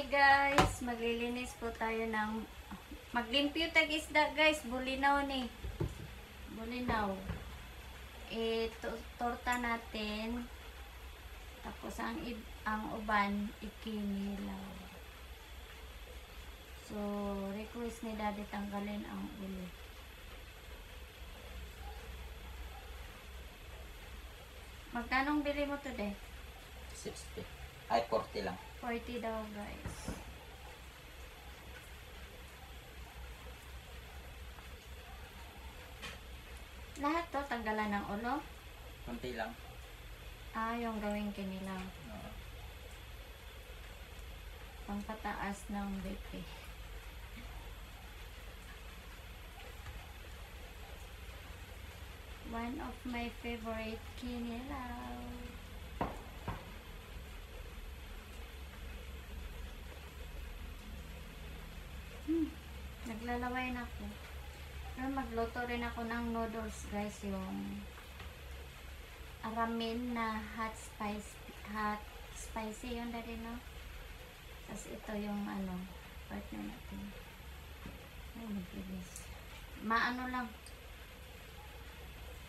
Okay guys, maglilinis po tayo ng maglimpyo tag isda guys, bulinaw ni. Bulinaw. Torta natin. Tapos ang uban ikinilaw. So, request ni Daddy tanggalin ang ulo. Magkanong bili mo today? 60. Ay, 40 lang. 40 daw guys. Lahat to tanggalan ng ulo? Kunti lang. Ah, yung gawing kinilaw. Oo. Pangpataas ng BP. One of my favorite kinilaw. Naglalaway na ako. Pero magluto rin ako ng noodles guys, yung ramen na hot spicy yun na rin, no? Tapos ito yung partner natin. Ay, nagbilis. Maano lang.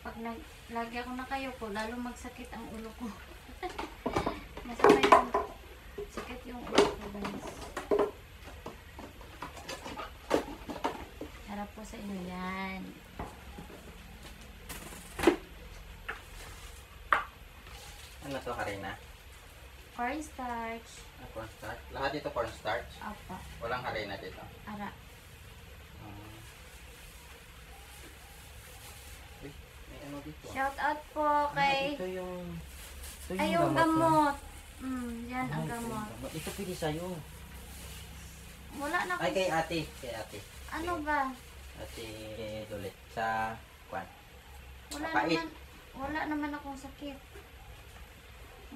Pag lagi ako nakayuko, lalo magsakit ang ulo ko. Masama yung sakit yung ulo ko guys. Harap po sa inyo yan. Ano to, harina? Cornstarch. Cornstarch? Lahat dito cornstarch? Apa. Walang harina dito? Ara. Uy, may ano dito? Shout out po kay... Ito yung Ay, yung gamot. Yan ang gamot. Ito pwede sa'yo. Wala na Ay, ko. kay ate. Kay ate. Ano ba? Ate Dulit. Sa kwan. Wala naman akong sakit.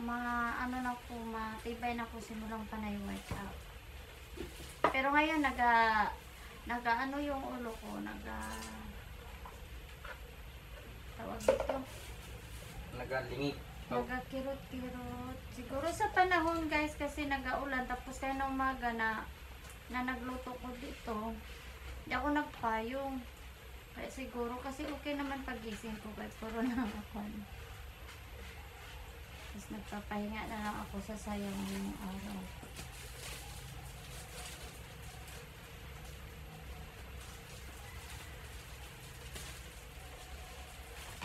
Ano na po, matibay na po simulang panay workout. Pero ngayon ano yung ulo ko, tawag dito. Nagalingig. Nagakirot-kirot. Siguro sa panahon guys kasi nagaulan tapos kaya na umaga na nagluto ko dito. Hindi ako nagpayong. Kaya siguro kasi okay naman pagising ko kahit puro na ako. Tapos nagpapahinga na lang ako sa sayang ng araw.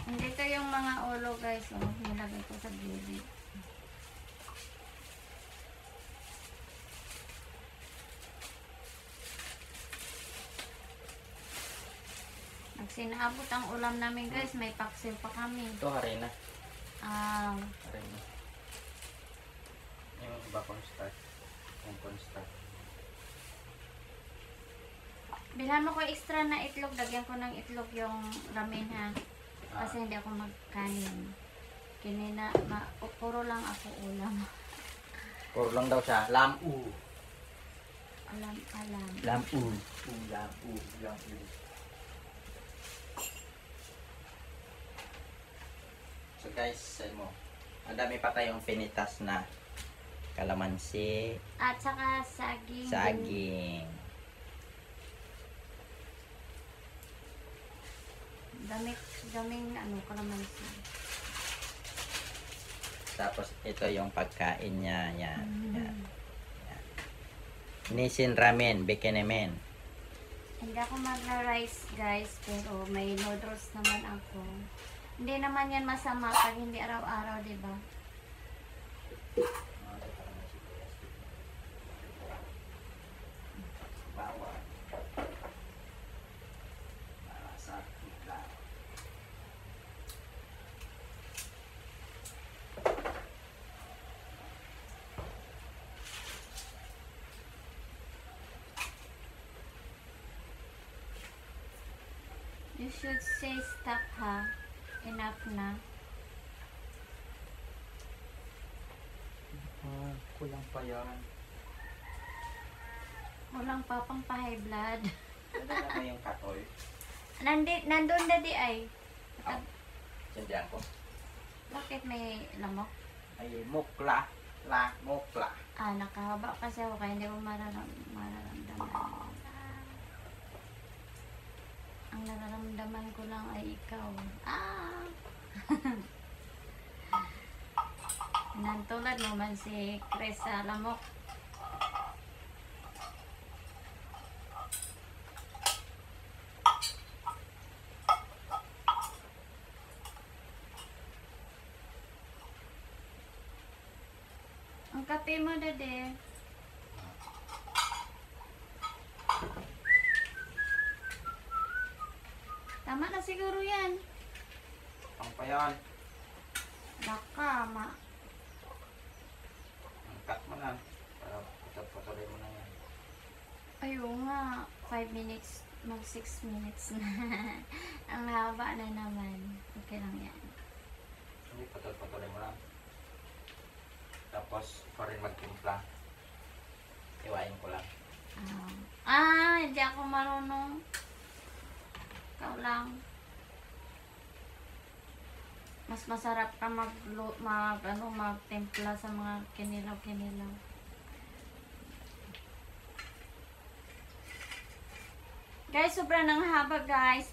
Dito yung mga ulo guys, nilagay ko sa gilid. Nagsinabot ang ulam namin guys, may paksil pa kami. Ito harina. Harina. Yung iba cornstarch. Yung cornstarch. Bilhan mo ko extra na itlog, lagyan ko ng itlog yung ramen ha. Kasi hindi ako magkanin. Kinina, puro lang ako ulam. Puro lang daw siya. Lamu. Alam. Lamu. Lamu. So guys, mo. Ang dami pa tayong pinitas na kalamansi. At saka saging. Saging. Daming kalamansi. Tapos ito yung pagkain niya. Yan. Yan. Nissin ramen, bekenemen. Hindi ako magla-rice guys, pero may noodles naman ako. Hindi naman yan masama pag hindi araw-araw, diba? You should say stop ha. Enough na. Kulang pa yan. Walang pa pang high blood. Ano na yung katol? Nandun dadi ay. Sindihan ko. Bakit may lamok? Ay, mukla. Mopla. Nakahaba kasi ako kaya hindi ko mararamdaman. Ang nararamdaman ko lang ay ikaw. Nantulad mo man si Chris sa lamok. Ang kape mo, Dede. Tama na siguro yan. Ang pa yan. Baka, Cut mo na. Para patuloy mo na yan. Ayaw nga. 5 minutes, mag 6 minutes na. Ang haba na naman. Okay lang yan. Hindi, patuloy mo lang. Tapos, pa rin magtimpla. Iwain ko lang. Hindi ako marunong. Ikaw lang. Mas masarap ka magtimpla sa mga kinilaw-kinilaw. Guys, sobra ng haba, guys.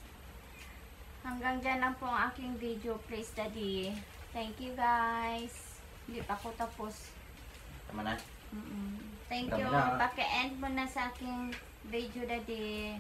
Hanggang dyan lang po ang aking video. Please, Daddy. Thank you, guys. Hindi pa ako tapos. Tama na. Thank Tama you. na. Paki-end mo na sa aking video, Daddy.